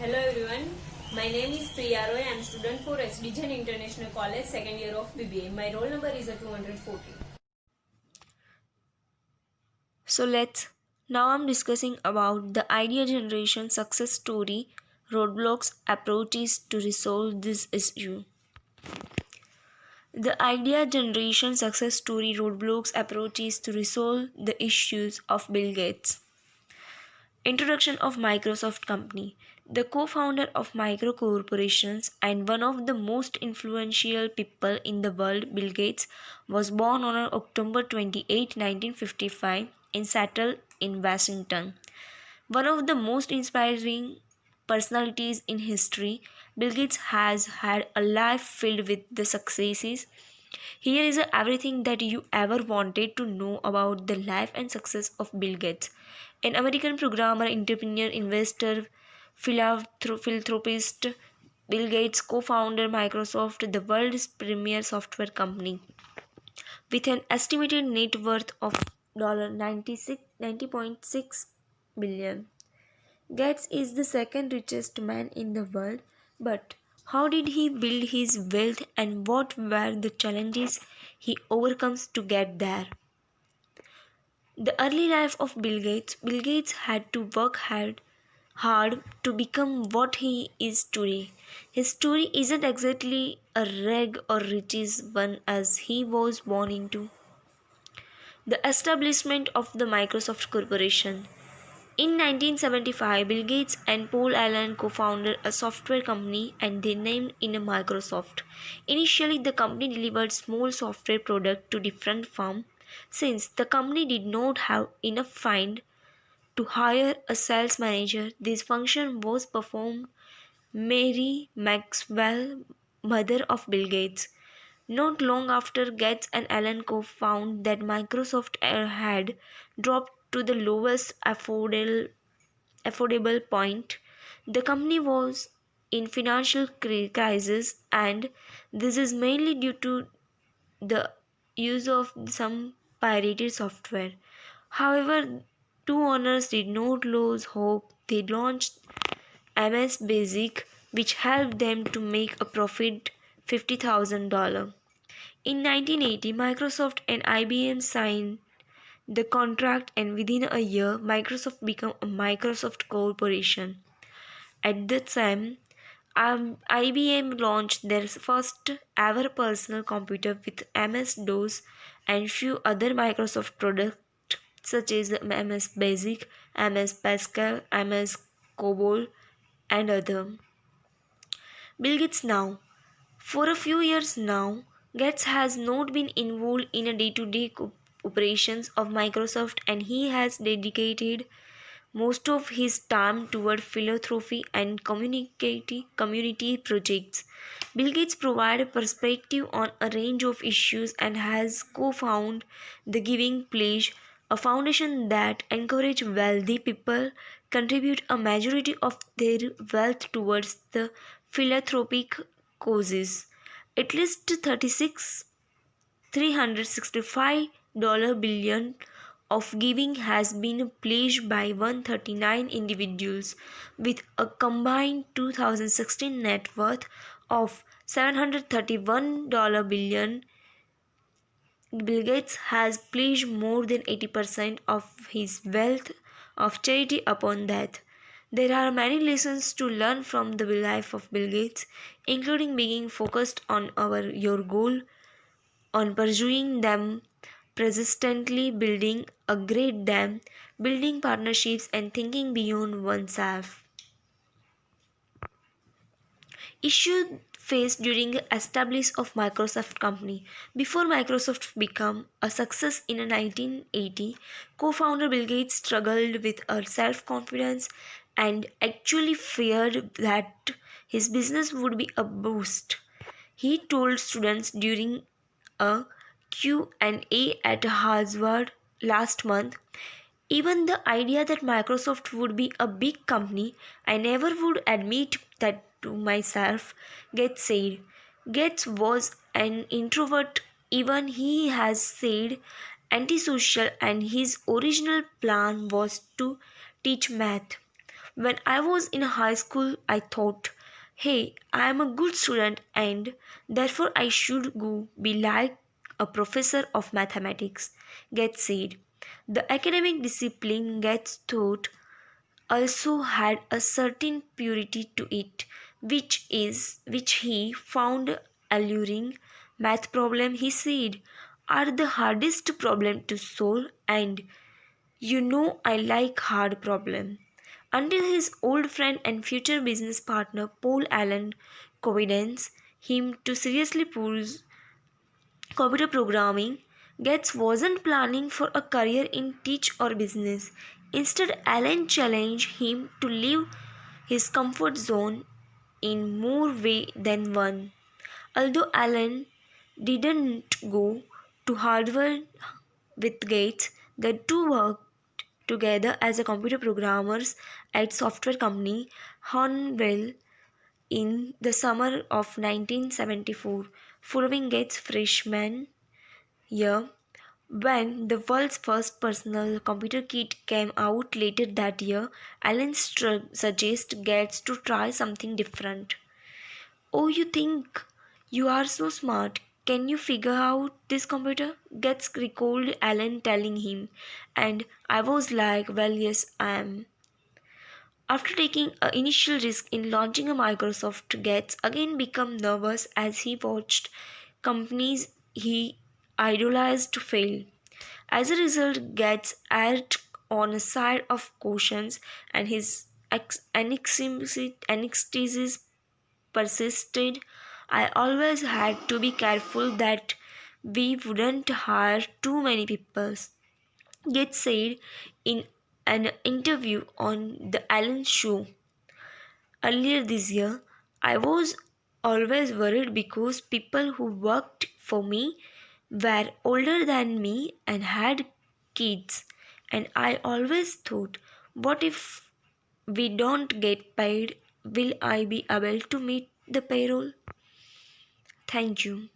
Hello everyone, my name is Priya Roy. I am student for SD Jain International College, second year of BBA. My roll number is 214. So now I'm discussing about the idea generation success story, roadblocks, approaches to resolve this issue. The idea generation success story, roadblocks, approaches to resolve the issues of Bill Gates. Introduction of Microsoft Company. The co-founder of Micro Corporations and one of the most influential people in the world, Bill Gates, was born on October 28, 1955 in Seattle in Washington. One of the most inspiring personalities in history, Bill Gates has had a life filled with the successes. Here is everything that you ever wanted to know about the life and success of Bill Gates, an American programmer, entrepreneur, investor, philanthropist. Bill Gates co-founded Microsoft, the world's premier software company, with an estimated net worth of $90.6 billion. Gates is the second richest man in the world, but how did he build his wealth and what were the challenges he overcomes to get there? The early life of Bill Gates. Bill Gates had to work hard to become what he is today. His story isn't exactly a rag or riches one as he was born into. The establishment of the Microsoft Corporation. In 1975, Bill Gates and Paul Allen co-founded a software company and they named it Microsoft. Initially, the company delivered small software products to different firms. Since the company did not have enough funds to hire a sales manager, this function was performed Mary Maxwell, mother of Bill Gates. Not long after, Gates and Allen found that Microsoft had dropped to the lowest affordable point. The company was in financial crisis, and this is mainly due to the use of some pirated software. However, two owners did not lose hope. They launched MS Basic, which helped them to make a profit $50,000. In 1980, Microsoft and IBM signed the contract, and within a year, Microsoft became a Microsoft Corporation. At the time, IBM launched their first ever personal computer with MS-DOS and few other Microsoft products such as MS Basic, MS Pascal, MS COBOL, and other. Bill Gates now. For a few years now, Gates has not been involved in a day-to-day operations of Microsoft, and he has dedicated most of his time toward philanthropy and community projects. Bill Gates provides perspective on a range of issues and has co-founded the Giving Pledge, a foundation that encourages wealthy people contribute a majority of their wealth towards the philanthropic causes. At least 36 $365 billion of giving has been pledged by 139 individuals with a combined 2016 net worth of $731 billion. Bill Gates has pledged more than 80% of his wealth of charity upon death. There are many lessons to learn from the life of Bill Gates, including being focused on your goal, on pursuing them persistently, building a great dam, building partnerships, and thinking beyond oneself. Issue faced during the establishment of Microsoft company. Before Microsoft became a success in 1980, co-founder Bill Gates struggled with a self-confidence and actually feared that his business would be a boost. He told students during a Q&A at Harvard last month, even the idea that Microsoft would be a big company, I never would admit that to myself, Gates said. Gates was an introvert, even he has said antisocial, and his original plan was to teach math. When I was in high school, I thought, hey, I am a good student and therefore I should go be like a professor of mathematics, gets said. The academic discipline gets taught also had a certain purity to it, which he found alluring. Math problem, he said, are the hardest problem to solve, and I like hard problem. Until his old friend and future business partner Paul Allen convinced him to seriously pursue computer programming, Gates wasn't planning for a career in teach or business. Instead, Allen challenged him to leave his comfort zone in more way than one. Although Allen didn't go to Harvard with Gates, the two worked together as a computer programmers at software company Honeywell in the summer of 1974, following Gates' freshman year. When the world's first personal computer kit came out later that year, Allen suggested Gates to try something different. Oh, you think you are so smart? Can you figure out this computer? Gates recalled Allen telling him, and I was like, well, yes, I am. After taking an initial risk in launching a Microsoft, Gates again became nervous as he watched companies he idolized to fail. As a result, Gates erred on a side of caution and his anxieties persisted. I always had to be careful that we wouldn't hire too many people, Gates said in an interview on The Ellen Show earlier this year. I was always worried because people who worked for me were older than me and had kids, and I always thought, what if we don't get paid? Will I be able to meet the payroll? Thank you.